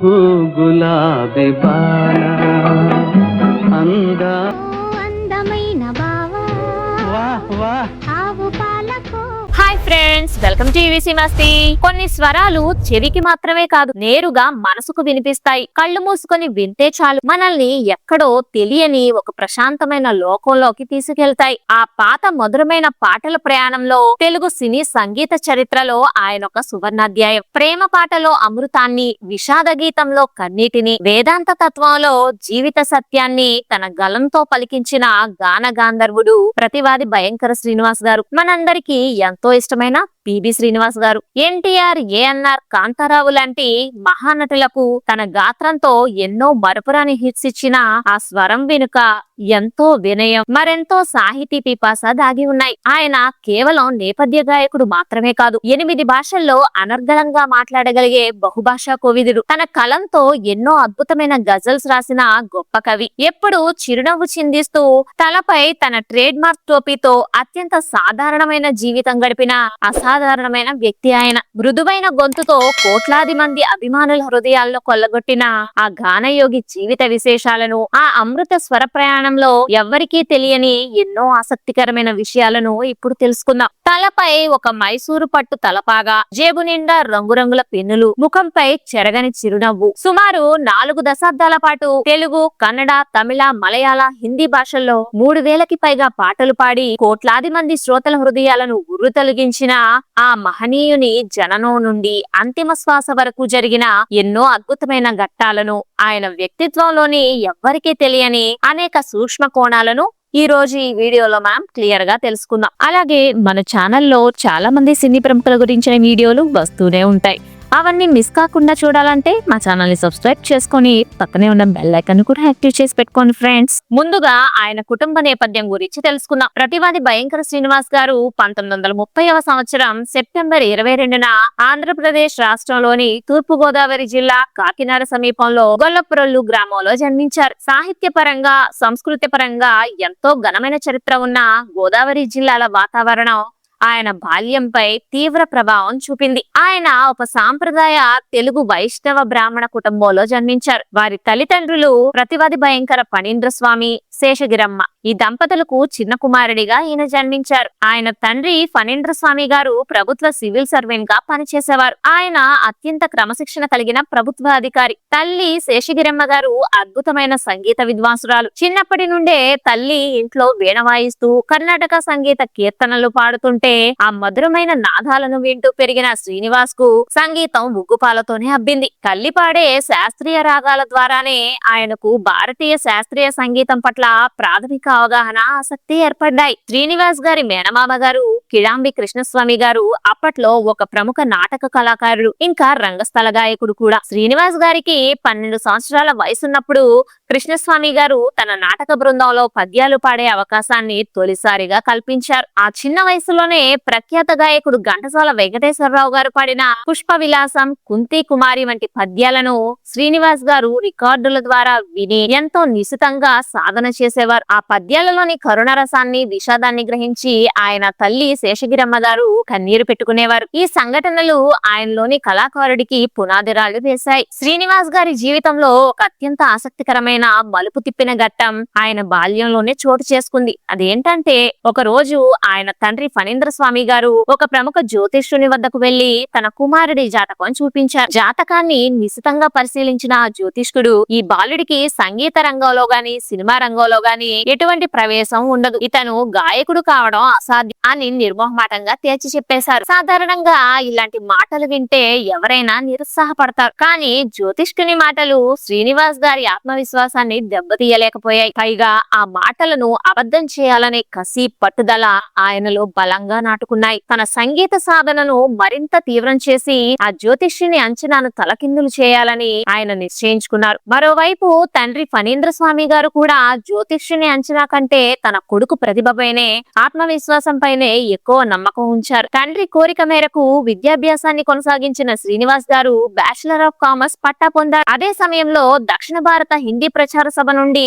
గులాబీ బాల అందమైన బావా వాహ్ వాహ్. ఆవు పాలకు hi friends, welcome to EVC మస్తీ. కొన్ని స్వరాలు చెవికి మాత్రమే కాదు, నేరుగా మనసుకు వినిపిస్తాయి. కళ్ళు మూసుకొని వింటే చాలు, మనల్ని ఎక్కడో తెలియని ఒక ప్రశాంతమైన లోకంలోకి తీసుకెళ్తాయి. ఆ పాత మధురమైన పాటల ప్రయాణంలో తెలుగు సినీ సంగీత చరిత్రలో ఆయన ఒక సువర్ణాధ్యాయం. ప్రేమ పాటలో అమృతాన్ని, విషాద గీతంలో కన్నీటిని, వేదాంత తత్వంలో జీవిత సత్యాన్ని తన గలంతో పలికించిన గాన గాంధర్వుడు ప్రతివాది భయంకర శ్రీనివాస్ గారు. మనందరికీ ఎంతో ఇష్టమైన పిబి శ్రీనివాస్ గారు. ఎన్టీఆర్, ఏఎన్ఆర్, కాంతారావు లాంటి మహానటులకు తన గాత్రంతో ఎన్నో మరపురాని హిట్స్ ఇచ్చిన ఆ స్వరం వెనుక ఎంతో వినయం, మరెంతో సాహితీ పిపాస దాగి ఉన్నాయి. ఆయన కేవలం నేపథ్య గాయకుడు మాత్రమే కాదు, 8 భాషల్లో అనర్గళంగా మాట్లాడగలిగే బహుభాషా కోవిదుడు. తన కలంతో ఎన్నో అద్భుతమైన గజల్స్ రాసిన గొప్ప కవి. ఎప్పుడు చిరునవ్వు చిందిస్తూ తలపై తన ట్రేడ్ మార్క్ టోపీతో అత్యంత సాధారణమైన జీవితం గడిపిన అసాధారణమైన వ్యక్తి ఆయన. మృదువైన గొంతుతో కోట్లాది మంది అభిమానుల హృదయాల్లో కొల్లగొట్టిన ఆ గానయోగి జీవిత విశేషాలను, ఆ అమృత స్వర ప్రయాణంలో ఎవ్వరికీ తెలియని ఎన్నో ఆసక్తికరమైన విషయాలను ఇప్పుడు తెలుసుకుందాం. తలపై ఒక మైసూరు పట్టు తలపాగా, జేబు నిండా రంగురంగుల పెన్నులు, ముఖంపై చెరగని చిరునవ్వు. సుమారు 4 దశాబ్దాల పాటు తెలుగు, కన్నడ, తమిళ, మలయాళ, హిందీ భాషల్లో 3000కి పైగా పాటలు పాడి కోట్లాది మంది శ్రోతల హృదయాలను ఉర్రు తొలగించిన ఆ మహనీయుని జననం నుండి అంతిమ శ్వాస వరకు జరిగిన ఎన్నో అద్భుతమైన ఘట్టాలను, ఆయన వ్యక్తిత్వంలోని ఎవ్వరికీ తెలియని అనేక సూక్ష్మ కోణాలను ఈ రోజు ఈ వీడియోలో మనం క్లియర్ గా తెలుసుకుందాం. అలాగే మన ఛానల్లో చాలా మంది సినీ ప్రముఖుల గురించిన వీడియోలు వస్తూనే ఉంటాయి. అవన్నీ మిస్ కాకుండా చూడాలంటే మా ఛానల్ ని సబ్స్క్రైబ్ చేసుకొని పక్కనే ఉన్న బెల్ ఐకాన్ కూడా యాక్టివ్ చేసి పెట్టుకోండి ఫ్రెండ్స్. ముందుగా ఆయన కుటుంబ నేపథ్యం గురించి తెలుసుకుందాం. ప్రతివాది భయంకర శ్రీనివాస్ గారు 1930వ సంవత్సరం సెప్టెంబర్ 22న ఆంధ్రప్రదేశ్ రాష్ట్రంలోని తూర్పు గోదావరి జిల్లా కాకినాడ సమీపంలో గొల్లపురొల్లు గ్రామంలో జన్మించారు. సాహిత్య పరంగా, సంస్కృతి పరంగా ఎంతో ఘనమైన చరిత్ర ఉన్న గోదావరి జిల్లాల వాతావరణం ఆయన బాల్యంపై తీవ్ర ప్రభావం చూపింది. ఆయన ఒక సాంప్రదాయ తెలుగు వైష్ణవ బ్రాహ్మణ కుటుంబంలో జన్మించారు. వారి తల్లిదండ్రులు ప్రతివాది భయంకర ఫణీంద్ర స్వామి, శేషగిరమ్మ. ఈ దంపతులకు చిన్న కుమారుడిగా ఈయన జన్మించారు. ఆయన తండ్రి ఫణీంద్ర స్వామి గారు ప్రభుత్వ సివిల్ సర్వెంట్ గా పనిచేసేవారు. ఆయన అత్యంత క్రమశిక్షణ కలిగిన ప్రభుత్వ అధికారి. తల్లి శేషగిరమ్మ గారు అద్భుతమైన సంగీత విద్వాంసురాలు. చిన్నప్పటి నుండే తల్లి ఇంట్లో వీణ వాయిస్తూ కర్ణాటక సంగీత కీర్తనలు పాడుతుంటే ఆ మధురమైన నాదాలను వింటూ పెరిగిన శ్రీనివాస్ కు సంగీతం ఉగ్గుపాలతోనే అబ్బింది. తల్లి పాడే శాస్త్రీయ రాగాల ద్వారానే ఆయనకు భారతీయ శాస్త్రీయ సంగీతం పట్ల ప్రాథమిక అవగాహన, ఆసక్తి ఏర్పడ్డాయి. శ్రీనివాస్ గారి మేనమామ గారు కిడాంబి కృష్ణస్వామి గారు అప్పట్లో ఒక ప్రముఖ నాటక కళాకారుడు, ఇంకా రంగస్థల గాయకుడు కూడా. శ్రీనివాస్ గారికి 12 సంవత్సరాల వయసున్నప్పుడు కృష్ణస్వామి గారు తన నాటక బృందంలో పద్యాలు పాడే అవకాశాన్ని తొలిసారిగా కల్పించారు. ఆ చిన్న వయసులోనే ప్రఖ్యాత గాయకుడు ఘంటసాల వెంకటేశ్వరరావు గారు పాడిన పుష్ప విలాసం, కుంతి కుమారి వంటి పద్యాలను శ్రీనివాస్ గారు రికార్డుల ద్వారా విని ఎంతో నిశితంగా సాధన చేసేవారు. ఆ పద్యాలలోని కరుణ రసాన్ని, విషాదాన్ని గ్రహించి ఆయన తల్లి శేషగిరమ్మ గారు కన్నీరు పెట్టుకునేవారు. ఈ సంఘటనలు ఆయనలోని కళాకారుడికి పునాదిరాలు వేశాయి. శ్రీనివాస్ గారి జీవితంలో ఒక అత్యంత ఆసక్తికరమైన మలుపు తిప్పిన ఘట్టం ఆయన బాల్యంలోనే చోటు చేసుకుంది. అదేంటంటే, ఒక రోజు ఆయన తండ్రి ఫణీంద్ర స్వామి గారు ఒక ప్రముఖ జ్యోతిష్యుని వద్దకు వెళ్లి తన కుమారుడి జాతకం చూపించారు. జాతకాన్ని నిశితంగా పరిశీలించిన ఆ జ్యోతిష్కుడు ఈ బాలుడికి సంగీత రంగంలో గాని, సినిమా రంగంలో గాని ఎటువంటి ప్రవేశం ఉండదు, ఇతను గాయకుడు కావడం అసాధ్యం అని నిర్మోహమాటంగా తేల్చి చెప్పేశారు. సాధారణంగా ఇలాంటి మాటలు వింటే ఎవరైనా నిరుత్సాహపడతారు. కానీ జ్యోతిష్కుని మాటలు శ్రీనివాస్ గారి ఆత్మవిశ్వాసాన్ని దెబ్బతీయలేకపోయాయి. పైగా ఆ మాటలను అబద్ధం చేయాలనే కసి, పట్టుదల ఆయనలో బలంగా నాటుకున్నాయి. తన సంగీత సాధనను మరింత తీవ్రం చేసి ఆ జ్యోతిష్యుని అంచనాను తలకిందులు చేయాలని ఆయన నిశ్చయించుకున్నారు. మరోవైపు తండ్రి ఫణీంద్ర స్వామి గారు కూడా జ్యోతిష్యుని అంచనా కంటే తన కొడుకు ప్రతిభపైనే, ఆత్మవిశ్వాసంపైనే పైనే ఎక్కువ నమ్మకం ఉంచారు. తండ్రి కోరిక మేరకు విద్యాభ్యాసాన్ని కొనసాగించిన శ్రీనివాస్ గారు బ్యాచిలర్ ఆఫ్ కామర్స్ పట్టా పొందారు. అదే సమయంలో దక్షిణ భారత హిందీ ప్రచార సభ నుండి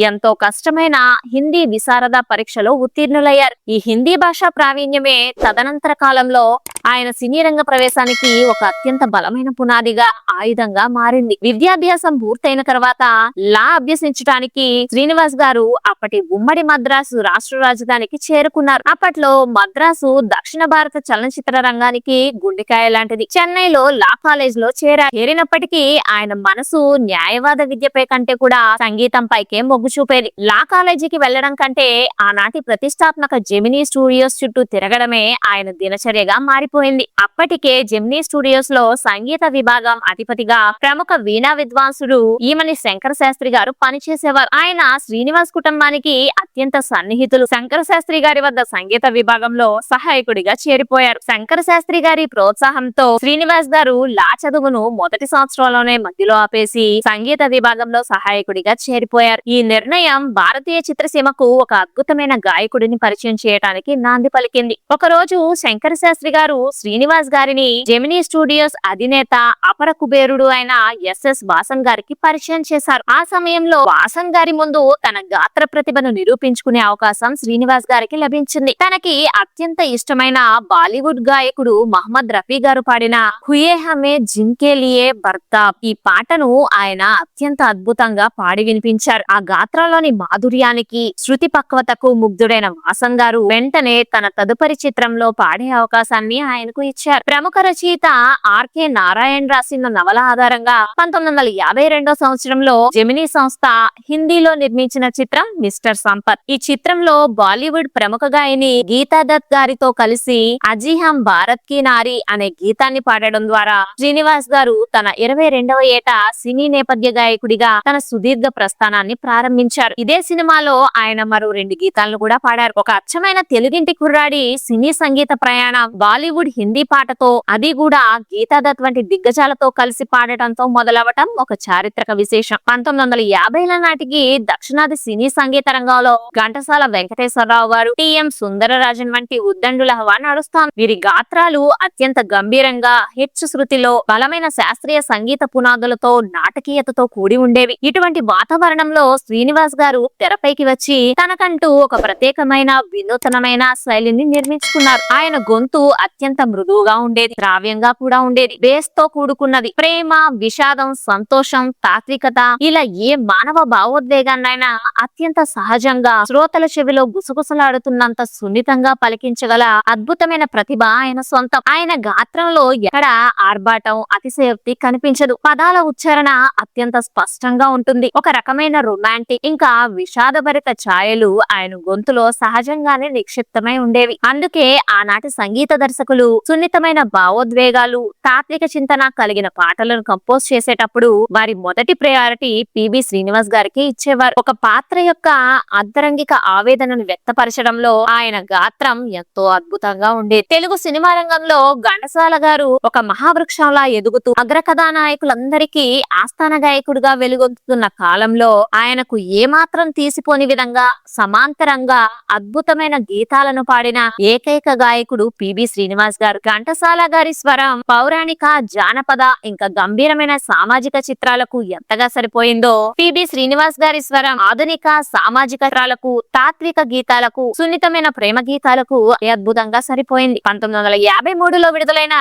ఎంతో కష్టమైన హిందీ విశారద పరీక్షలో ఉత్తీర్ణులయ్యారు. ఈ హిందీ భాషా ప్రావీణ్యమే తదనంతర కాలంలో ఆయన సినీ రంగ ప్రవేశానికి ఒక అత్యంత బలమైన పునాదిగా ఆయుధంగా మారింది. విద్యాభ్యాసం పూర్తయిన తర్వాత లా అభ్యసించడానికి శ్రీనివాస్ గారు అప్పటి ఉమ్మడి మద్రాసు రాష్ట్ర రాజధానికి చేరుకున్నారు. అప్పట్లో మద్రాసు దక్షిణ భారత చలనచిత్ర రంగానికి గుండెకాయ లాంటిది. చెన్నైలో లా కాలేజ్ లో చేరినప్పటికీ ఆయన మనసు న్యాయవాద విద్యపై కంటే కూడా సంగీతం పైకే మొగ్గు చూపేది. లా కాలేజీకి వెళ్లడం కంటే ఆనాటి ప్రతిష్టాత్మక జెమినీ స్టూడియోస్ చుట్టూ తిరగడమే ఆయన దినచర్యగా మారిపోయింది. అప్పటికే జెమినీ స్టూడియోస్ లో సంగీత విభాగం అధిపతిగా ప్రముఖ వీణా విద్వాంసుడు ఈమని శంకర శాస్త్రి గారు పనిచేసేవారు. ఆయన శ్రీనివాస్ కుటుంబానికి అత్యంత సన్నిహితులు. శంకర శాస్త్రి గారి వద్ద సంగీత విభాగంలో సహాయకుడిగా చేరిపోయారు. శంకర శాస్త్రి గారి ప్రోత్సాహంతో శ్రీనివాస్ గారు లా చదువును మొదటి సంవత్సరంలోనే మధ్యలో ఆపేసి సంగీత విభాగంలో సహాయకుడిగా చేరిపోయారు. ఈ నిర్ణయం భారతీయ చిత్రసీమకు ఒక అద్భుతమైన గాయకుడిని పరిచయం చేయడానికి నాంది పలికింది. ఒక రోజు శంకర శాస్త్రి గారు శ్రీనివాస్ గారిని జెమినీ స్టూడియోస్ అధినేత అపర కుబేరుడు అయిన ఎస్ఎస్ వాసన్ గారికి పరిచయం చేశారు. ఆ సమయంలో వాసన్ గారి ముందు తన గాత్ర ప్రతిభను నిరూపించుకునే అవకాశం శ్రీనివాస్ గారికి లభించింది. తనకి అత్యంత ఇష్టమైన బాలీవుడ్ గాయకుడు మహమ్మద్ రఫీ గారు పాడిన హుయే హమే జిన్కే లియే బర్తాబ్ ఈ పాటను ఆయన అత్యంత అద్భుతంగా పాడి వినిపించారు. ఆ గాత్రంలోని మాధుర్యానికి శృతి పక్వతకు ముగ్ధుడైన వాసన్ గారు వెంటనే తన తదుపరి చిత్రంలో పాడే అవకాశాన్ని ఆయనకు ఇచ్చారు. ప్రముఖ రచయిత ఆర్కే నారాయణ్ రాసిన నవల ఆధారంగా 1952 సంవత్సరంలో జెమినీ సంస్థ హిందీలో నిర్మించిన చిత్రం మిస్టర్ సంపత్. ఈ చిత్రంలో బాలీవుడ్ ప్రముఖ గాయని గీతా దత్ గారితో కలిసి అజీ హమ్ భారత్ కి నారి అనే గీతాన్ని పాడడం ద్వారా శ్రీనివాస్ గారు తన 22వ ఏట సినీ నేపథ్య గాయకుడిగా తన సుదీర్ఘ ప్రస్థానాన్ని ప్రారంభించారు. ఇదే సినిమాలో ఆయన మరో 2 గీతాలను కూడా పాడారు. ఒక అచ్చమైన తెలుగింటి కుర్రాడి సినీ సంగీత ప్రయాణం బాలీవుడ్ హిందీ పాటతో, అది కూడా గీతా దత్ వంటి దిగ్గజాలతో కలిసి పాడటంతో మొదలవటం ఒక చారిత్రక విశేషం. 1950ల నాటికి దక్షిణాది సినీ సంగీత రంగంలో ఘంటసాల వెంకటేశ్వరరావు గారు, టిఎం సుందరరాజన్ వంటి ఉద్దండుల హవా నడుస్తాం. వీరి గాత్రాలు అత్యంత గంభీరంగా హెచ్చు శృతిలో బలమైన శాస్త్రీయ సంగీత పునాదులతో నాటకీయతతో కూడి ఉండేవి. ఇటువంటి వాతావరణంలో శ్రీనివాస్ గారు తెరపైకి వచ్చి తనకంటూ ఒక ప్రత్యేకమైన వినూతనమైన శైలిని నిర్మించుకున్నారు. ఆయన గొంతు అత్యంత మృదువుగా ఉండేది, శ్రావ్యంగా కూడా ఉండేది. బేస్ తో కూడుకున్నది. ప్రేమ, విషాదం, సంతోషం, తాత్వికత ఇలా ఏ మానవ భావోద్వేగాన్నైనా అత్యంత సహజంగా శ్రోతల చెవిలో గుసగుసలాడుతున్నంత సున్నితంగా పలికించగల అద్భుతమైన ప్రతిభ ఆయన సొంతం. ఆయన గాత్రంలో ఎక్కడ ఆర్భాటం, అతిశయోక్తి కనిపించదు. పదాల ఉచ్చారణ అత్యంత స్పష్టంగా ఉంటుంది. ఒక రకమైన రొమాంటిక్ ఇంకా విషాదభరిత ఛాయలు ఆయన గొంతులో సహజంగానే నిక్షిప్తమై ఉండేవి. అందుకే ఆనాటి సంగీత దర్శకులు సున్నితమైన భావోద్వేగాలు, తాత్విక చింతన కలిగిన పాటలను కంపోజ్ చేసేటప్పుడు వారి మొదటి ప్రయారిటీ పిబి శ్రీనివాస్ గారికి ఇచ్చేవారు. ఒక పాత్ర యొక్క అంతరంగిక ఆవేదనను వ్యక్తపరచడంలో ఆయన గాత్రం ఎంతో అద్భుతంగా ఉండేది. తెలుగు సినిమా రంగంలో ఘంటసాల గారు ఒక మహావృక్షంలా ఎదుగుతూ అగ్ర కథానాయకులందరికీ ఆస్థాన గాయకుడిగా వెలుగొందుతున్న కాలంలో ఆయనకు ఏమాత్రం తీసిపోని విధంగా సమాంతరంగా అద్భుతమైన గీతాలను పాడిన ఏకైక గాయకుడు పిబి శ్రీనివాస్ గారు. ఘంటసాల గారి స్వరం పౌరాణిక, జానపద ఇంకా గంభీరమైన సామాజిక చిత్రాలకు ఎంతగా సరిపోయిందో పిబి శ్రీనివాస్ గారి స్వరం ఆధునిక సామాజిక చిత్రాలకు, తాత్విక గీతాలకు, సున్నితమైన ప్రేమ గీతాలకు అద్భుతంగా సరిపోయింది. 1953లో విడుదలైన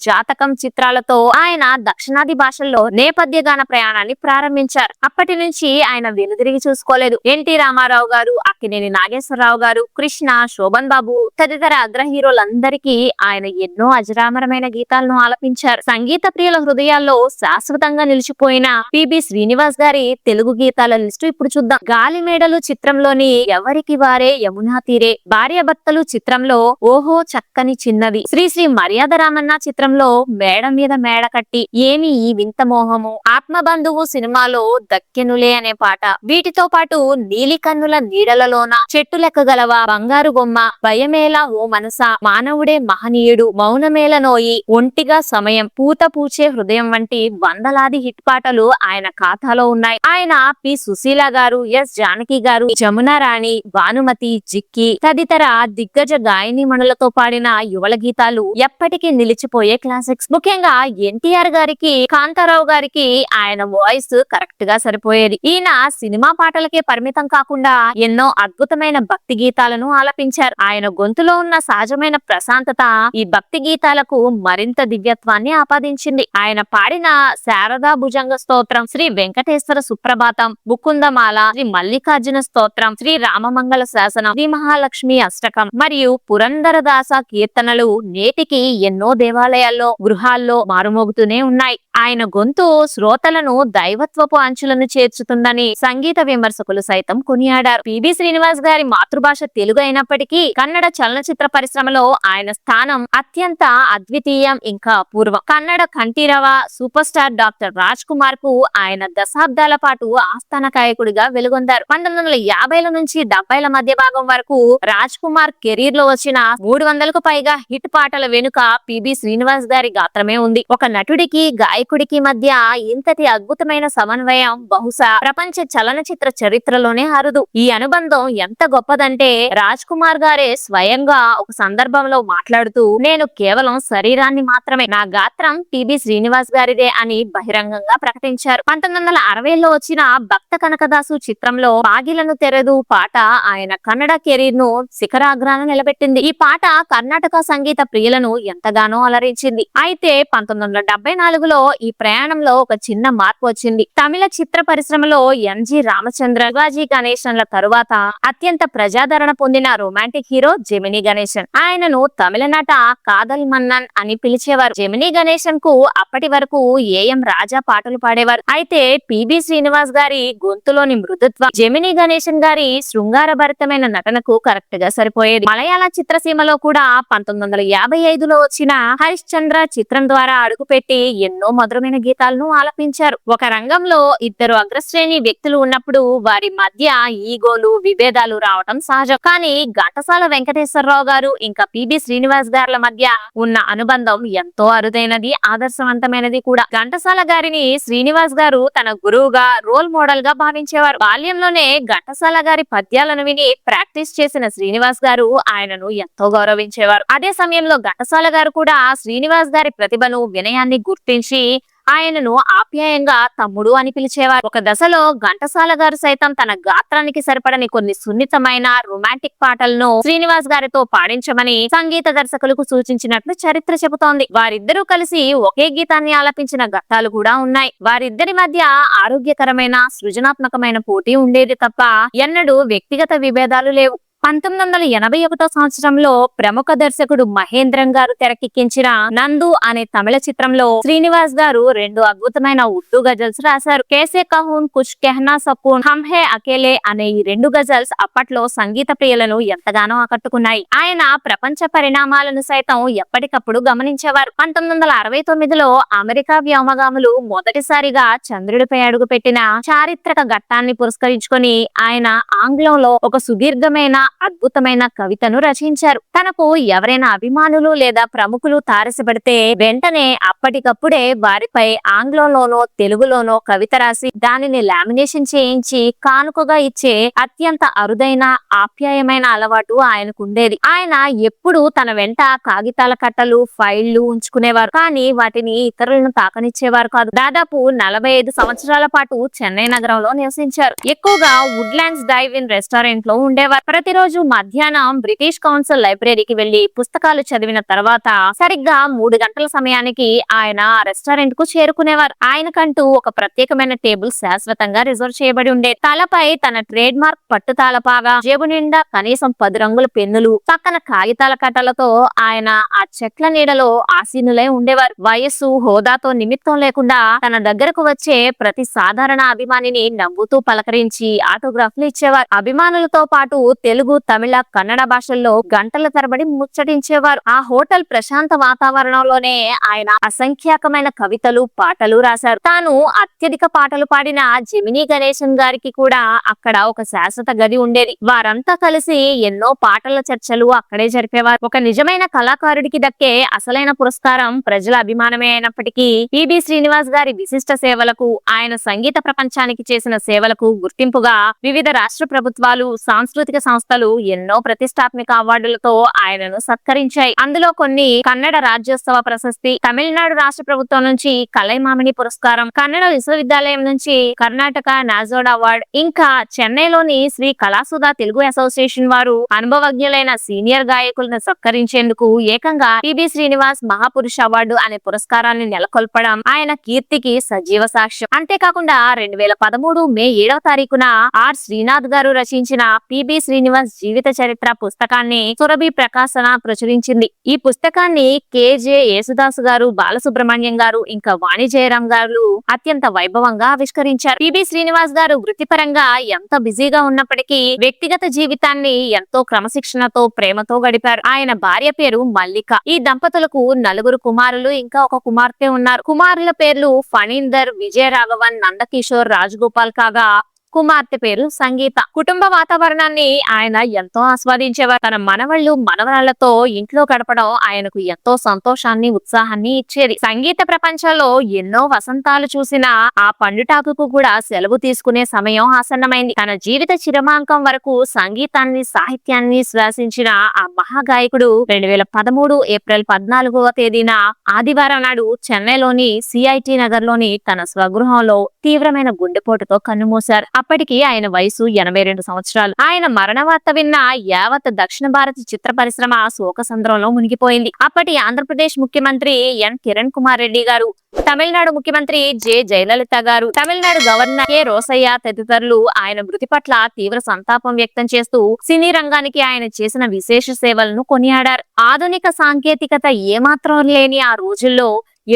జాతకం చిత్రాలతో ఆయన దక్షిణాది భాషల్లో నేపథ్య గాన ప్రయాణాన్ని ప్రారంభించారు. అప్పటి నుంచి ఆయన వెనుదిరిగి చూసుకోలేదు. ఎన్టీ రామారావు గారు, అక్కినేని నాగేశ్వరరావు గారు, కృష్ణ, శోభన్ బాబు తదితర అగ్ర హీరోలందరికీ ఆయన ఎన్నో అజరామరమైన గీతాలను ఆలపించారు. సంగీత ప్రియుల హృదయాల్లో శాశ్వతంగా నిలిచిపోయిన పిబి శ్రీనివాస్ గారి తెలుగు గీతాల లిస్టు ఇప్పుడు చూద్దాం. గాలిమేడలు చిత్రంలోని ఎవరికి వారే యమునా తీరే, భార్యాభర్తలు చిత్రంలో ఓహో చక్కని చిన్నది, శ్రీ శ్రీ మర్యాద రామన్న చిత్రంలో మేడ మీద మేడ కట్టి, ఏమి ఈ వింత మోహము, ఆత్మబంధువు సినిమాలో దక్కెనులే అనే పాట, వీటితో పాటు నీలి కన్నుల నీడలలోన, చెట్టు లెక్కగలవా, బంగారు బొమ్మ, భయమేలా ఓ మనస, మానవుడే మహనీయుడు, మౌనమేల నోయి, ఒంటిగా సమయం, పూత పూచే హృదయం వంటి వందలాది హిట్ పాటలు ఆయన ఖాతాలో ఉన్నాయి. ఆయన పి సుశీల గారు, ఎస్ జానకి గారు, జమునా రాణి, భానుమతి, జిక్కి తదితర దిగ్గజ గాయనీమణులతో పాడిన యువల గీతాలు ఎప్పటికీ నిలిచిపోయే క్లాసిక్స్. ముఖ్యంగా ఎన్టీఆర్ గారికి, కాంతారావు గారికి ఆయన వాయిస్ కరెక్ట్ గా సరిపోయేది. ఈయన సినిమా పాటలకే పరిమితం కాకుండా ఎన్నో అద్భుతమైన భక్తి గీతాలను ఆలపించారు. ఆయన గొంతులో ఉన్న సహజమైన ప్రశాంతత ఈ భక్తి గీతాలకు మరింత దివ్యత్వాన్ని ఆపాదించింది. ఆయన పాడిన శారదా భుజంగ స్తోత్రం, శ్రీ వెంకటేశ్వర సుప్రభాతం, ముకుందమాల, శ్రీ మల్లికార్జున స్తోత్రం, శ్రీ రామమంగళ శాసనం, శ్రీ మహాలక్ష్మి అష్టకం మరియు పురందరదాస కీర్తనలు నేటికి ఎన్నో దేవాలయాల్లో, గృహాల్లో మారుమోగుతూనే ఉన్నాయి. ఆయన గొంతు శ్రోతలను దైవత్వపు అంచులను చేర్చుతుందని సంగీత విమర్శకులు సైతం కొనియాడారు. పిబి శ్రీనివాస్ గారి మాతృభాష తెలుగు అయినప్పటికీ కన్నడ చలనచిత్ర పరిశ్రమలో ఆయన స్థానం అత్యంత అద్వితీయం, ఇంకా అపూర్వం. Kannada Kanteerava super star doctor Raj Kumar కు ఆయన దశాబ్దాల పాటు ఆస్థాన గాయకుడిగా వెలుగొందారు. 1950ల నుంచి 70ల మధ్య భాగం వరకు రాజ్ కుమార్ కెరీర్ లో వచ్చిన 300కు పైగా హిట్ పాటల వెనుక పిబి శ్రీనివాస్ గారి గాత్రమే ఉంది. ఒక నటుడికి, గాయకుడికి మధ్య ఇంతటి అద్భుతమైన సమన్వయం బహుశా ప్రపంచ చలనచిత్ర చరిత్రలోనే అరుదు. ఈ అనుబంధం ఎంత గొప్పదంటే రాజ్ కుమార్ గారే స్వయంగా ఒక సందర్భంలో మాట్లాడుతూ, నేను కేవలం శరీరాన్ని మాత్రమే, నా గాత్రం పిబి శ్రీనివాస్ గారిదే అని బహిరంగంగా ప్రకటించారు. 1960లో వచ్చిన భక్త కనకదాసు చిత్రంలో పాగిలను తెరదు పాట ఆయన కన్నడ కెరీర్ ను శిఖరాగ్రాన నిలబెట్టింది. ఈ పాట కర్ణాటక సంగీత ప్రియులను ఎంతగానో అలరించింది. అయితే 1974లో ఈ ప్రయాణంలో ఒక చిన్న మార్పు వచ్చింది. తమిళ చిత్ర పరిశ్రమలో ఎంజి రామచంద్ర, శివాజీ గణేశన్ల తరువాత అత్యంత ప్రజాదరణ పొందిన రొమాంటిక్ హీరో జెమినీ గణేశన్. ఆయనను తమిళనాట కాదల్ మన్నన్ అని పిలిచేవారు. జెమినీ గణేశన్ కు అప్పటి వరకు ఏఎం రాజా పాటలు పాడేవారు. అయితే పిబి శ్రీనివాస్ గారి గొంతులోని మృదుత్వం జెమినీ గణేశన్ గారి శృంగారభరితమైన నటనకు కరెక్ట్ గా సరిపోయేది. మలయాళ చిత్రసీమలో కూడా 1955లో వచ్చిన హరిశ్చంద్ర చిత్రం ద్వారా అడుగుపెట్టి ఎన్నో మధురమైన గీతాలను ఆలపించారు. ఒక రంగంలో ఇద్దరు అగ్రశ్రేణి వ్యక్తులు ఉన్నప్పుడు వారి మధ్య ఈగోలు, విభేదాలు రావటం సహజం. కానీ ఘంటసాల వెంకటేశ్వరరావు గారు ఇంకా పిబి శ్రీనివాస్ గారుల మధ్య ఉన్న అనుబంధం ఎంతో అరుదైనది, ఆదర్శవంతమైనది కూడా. ఘంటసాల గారిని శ్రీనివాస్ గారు తన గురువుగా, రోల్ మోడల్ గా భావించేవారు. బాల్యంలోనే ఘంటసాల గారి పద్యాలను విని ప్రాక్టీస్ చేసిన శ్రీనివాస్ గారు ఆయనను ఎంతో గౌరవించేవారు. అదే సమయంలో ఘంటసాల గారు కూడా శ్రీనివాస్ గారి ప్రతిభను, వినయాన్ని గుర్తించి ఆయనను ఆప్యాయంగా తమ్ముడు అని పిలిచేవారు. ఒక దశలో ఘంటసాల గారు సైతం తన గాత్రానికి సరిపడని కొన్ని సున్నితమైన రొమాంటిక్ పాటలను శ్రీనివాస్ గారితో పాడించమని సంగీత దర్శకులకు సూచించినట్లు చరిత్ర చెబుతోంది. వారిద్దరూ కలిసి ఒకే గీతాన్ని ఆలపించిన ఘట్టాలు కూడా ఉన్నాయి. వారిద్దరి మధ్య ఆరోగ్యకరమైన, సృజనాత్మకమైన పోటీ ఉండేది తప్ప ఎన్నడూ వ్యక్తిగత విభేదాలు లేవు. 1981 సంవత్సరంలో ప్రముఖ దర్శకుడు మహేంద్రన్ గారు తెరకెక్కించిన నందు అనే తమిళ చిత్రంలో శ్రీనివాస్ గారు 2 అద్భుతమైన ఉర్దూ గజల్స్ రాశారు. కేసే కహూన్ కుచ్ కెహనా సకూన్, హమ్ హే అకేలే అనే ఈ 2 గజల్స్ అప్పట్లో సంగీత ప్రియులను ఎంతగానో ఆకట్టుకున్నాయి. ఆయన ప్రపంచ పరిణామాలను సైతం ఎప్పటికప్పుడు గమనించేవారు. 1969లో అమెరికా వ్యోమగాములు మొదటిసారిగా చంద్రుడిపై అడుగుపెట్టిన చారిత్రక ఘట్టాన్ని పురస్కరించుకొని ఆయన ఆంగ్లంలో ఒక సుదీర్ఘమైన అద్భుతమైన కవితను రచించారు. తనకు ఎవరైనా అభిమానులు లేదా ప్రముఖులు తారసపడితే వెంటనే అప్పటికప్పుడే వారిపై ఆంగ్లంలోనో తెలుగులోనో కవిత రాసి దానిని లామినేషన్ చేయించి కానుకగా ఇచ్చే అత్యంత అరుదైన, ఆప్యాయమైన అలవాటు ఆయనకుండేది. ఆయన ఎప్పుడు తన వెంట కాగితాల కట్టలు, ఫైళ్లు ఉంచుకునేవారు. కానీ వాటిని ఇతరులను తాకనిచ్చేవారు కాదు. దాదాపు 45 సంవత్సరాల పాటు చెన్నై నగరంలో నివసించారు. ఎక్కువగా వుడ్లాండ్స్ డైవ్ ఇన్ రెస్టారెంట్ లో ఉండేవారు. ప్రతిరోజు మధ్యాహ్నం బ్రిటిష్ కౌన్సిల్ లైబ్రరీకి వెళ్లి పుస్తకాలు చదివిన తర్వాత సరిగ్గా 3 గంటల సమయానికి ఆయన రెస్టారెంట్ కు చేరుకునేవారు. ఆయనకంటూ ఒక ప్రత్యేకమైన టేబుల్ శాశ్వతంగా రిజర్వ్ చేయబడి ఉండే. తలపై తన ట్రేడ్ మార్క్ పట్టు తాళపాగా, జేబు నిండా కనీసం 10 రంగుల పెన్నులు, పక్కన కాగితాల కట్టలతో ఆయన ఆ చెట్ల నీడలో ఆసీనులై ఉండేవారు. వయస్సు, హోదాతో నిమిత్తం లేకుండా తన దగ్గరకు వచ్చే ప్రతి సాధారణ అభిమానిని నవ్వుతూ పలకరించి ఆటోగ్రాఫ్లు ఇచ్చేవారు. అభిమానులతో పాటు తెలుగు, తమిళ, కన్నడ భాషల్లో గంటల తరబడి ముచ్చటించేవారు. ఆ హోటల్ ప్రశాంత వాతావరణంలోనే ఆయన అసంఖ్యాకమైన కవితలు, పాటలు రాశారు. తాను అత్యధిక పాటలు పాడిన జెమినీ గణేశన్ గారికి కూడా అక్కడ ఒక శాశ్వత గది ఉండేది. వారంతా కలిసి ఎన్నో పాటల చర్చలు అక్కడే జరిపేవారు. ఒక నిజమైన కళాకారుడికి దక్కే అసలైన పురస్కారం ప్రజల అభిమానమే అయినప్పటికీ పిబి శ్రీనివాస్ గారి విశిష్ట సేవలకు, ఆయన సంగీత ప్రపంచానికి చేసిన సేవలకు గుర్తింపుగా వివిధ రాష్ట్ర ప్రభుత్వాలు, సాంస్కృతిక సంస్థలు సంస్థలు ఎన్నో ప్రతిష్టాత్మక అవార్డులతో ఆయనను సత్కరించాయి. అందులో కొన్ని కన్నడ రాజ్యోత్సవ ప్రశస్తి, తమిళనాడు రాష్ట్ర ప్రభుత్వం నుంచి కలైమామిని పురస్కారం, కన్నడ విశ్వవిద్యాలయం నుంచి కర్ణాటక నాజోడ్ అవార్డ్, ఇంకా చెన్నైలోని శ్రీ కళాసుధా తెలుగు అసోసియేషన్ వారు అనుభవజ్ఞులైన సీనియర్ గాయకులను సత్కరించేందుకు ఏకంగా పిబి శ్రీనివాస్ మహాపురుష అవార్డు అనే పురస్కారాన్ని నెలకొల్పడం ఆయన కీర్తికి సజీవ సాక్ష్యం. అంతేకాకుండా 2013 మే 7వ తారీఖున ఆర్ శ్రీనాథ్ గారు రచించిన పిబి శ్రీనివాస్ జీవిత చరిత్ర పుస్తకాన్ని సురభి ప్రకాశన ప్రచురించింది. ఈ పుస్తకాన్ని కెజె యేసుదాసు గారు, బాలసుబ్రహ్మణ్యం గారు, ఇంకా వాణి జయరాం గారు అత్యంత వైభవంగా ఆవిష్కరించారు. పిబి శ్రీనివాస్ గారు వృత్తిపరంగా ఎంత బిజీగా ఉన్నప్పటికీ వ్యక్తిగత జీవితాన్ని ఎంతో క్రమశిక్షణతో, ప్రేమతో గడిపారు. ఆయన భార్య పేరు మల్లిక. ఈ దంపతులకు 4 కుమారులు, ఇంకా ఒక కుమార్తె ఉన్నారు. కుమారుల పేర్లు ఫణీందర్, విజయరాఘవన్, నందకిషోర్, రాజగోపాల్ కాగా కుమార్తె పేరు సంగీత. కుటుంబ వాతావరణాన్ని ఆయన ఎంతో ఆస్వాదించేవారు. తన మనవళ్ళు, మనవరాళ్లతో ఇంట్లో గడపడం ఆయనకు ఎంతో సంతోషాన్ని, ఉత్సాహాన్ని ఇచ్చేది. సంగీత ప్రపంచంలో ఎన్నో వసంతాలు చూసిన ఆ పండుటాకుకు కూడా సెలవు తీసుకునే సమయం ఆసన్నమైంది. తన జీవిత చిరమాంకం వరకు సంగీతాన్ని, సాహిత్యాన్ని శ్వాసించిన ఆ మహాగాయకుడు 2013 ఏప్రిల్ 14వ తేదీన ఆదివారం నాడు చెన్నైలోని సిఐటి నగర్ లోని తన స్వగృహంలో తీవ్రమైన గుండెపోటుతో కన్నుమూశారు. అప్పటికి ఆయన వయసు 82 సంవత్సరాలు. ఆయన మరణ వార్త విన్న యావత్ దక్షిణ భారత చిత్ర పరిశ్రమ శోకసంద్రంలో మునిగిపోయింది. అప్పటి ఆంధ్రప్రదేశ్ ముఖ్యమంత్రి ఎన్ కిరణ్ కుమార్ రెడ్డి గారు, తమిళనాడు ముఖ్యమంత్రి జె జయలలిత గారు, తమిళనాడు గవర్నర్ కె రోసయ్య తదితరులు ఆయన మృతి పట్ల తీవ్ర సంతాపం వ్యక్తం చేస్తూ సినీ రంగానికి ఆయన చేసిన విశేష సేవలను కొనియాడారు. ఆధునిక సాంకేతికత ఏమాత్రం లేని ఆ రోజుల్లో,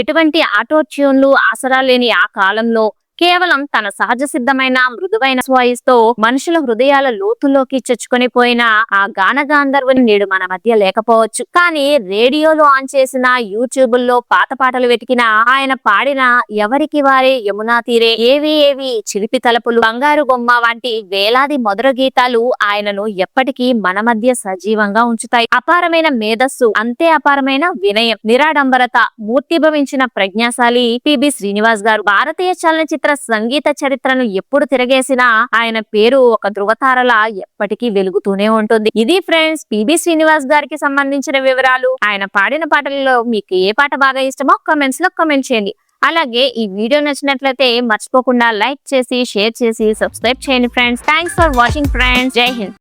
ఎటువంటి ఆటో ట్యూన్లు ఆసరా లేని ఆ కాలంలో కేవలం తన సహజ సిద్ధమైన మృదువైన వాయిస్తో మనుషుల హృదయాల లోతుల్లోకి చొచ్చుకొని పోయిన ఆ గానగాంధర్వుని నేడు మన మధ్య లేకపోవచ్చు. కానీ రేడియోలో ఆన్ చేసిన, యూట్యూబుల్లో పాత పాటలు వెతికిన, ఆయన పాడిన ఎవరికి వారే యమునా తీరే, ఏవి ఏవి చిలిపి తలపులు, బంగారు బొమ్మ వంటి వేలాది మధుర గీతాలు ఆయనను ఎప్పటికీ మన మధ్య సజీవంగా ఉంచుతాయి. అపారమైన మేధస్సు, అంతే అపారమైన వినయం, నిరాడంబరత మూర్తిభవించిన ప్రజ్ఞాశాలి పిబి శ్రీనివాస్ గారు. భారతీయ చలనచిత్ర సంగీత చరిత్రను ఎప్పుడు తిరగేసినా ఆయన పేరు ఒక ధృవతారలా ఎప్పటికీ వెలుగుతూనే ఉంటుంది. ఇది ఫ్రెండ్స్ పిబి శ్రీనివాస్ గారికి సంబంధించిన వివరాలు. ఆయన పాడిన పాటలలో మీకు ఏ పాట బాగా ఇష్టమో కామెంట్స్ లో కామెంట్ చేయండి. అలాగే ఈ వీడియో నచ్చినట్లయితే మర్చిపోకుండా లైక్ చేసి, షేర్ చేసి, సబ్స్క్రైబ్ చేయండి friends. Thanks for watching friends. జై హింద్.